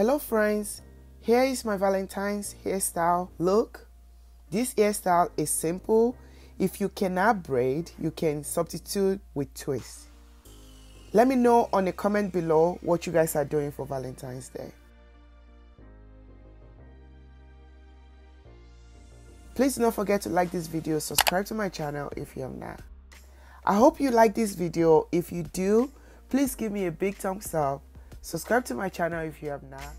Hello friends, here is my Valentine's hairstyle look. This hairstyle is simple. If you cannot braid, you can substitute with twist. Let me know on the comment below what you guys are doing for Valentine's Day. Please do not forget to like this video, subscribe to my channel if you have not. I hope you like this video. If you do, please give me a big thumbs up. Subscribe to my channel if you have not.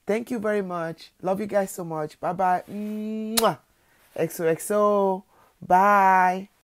Thank you very much. Love you guys so much. Bye bye. Mwah. XOXO. Bye.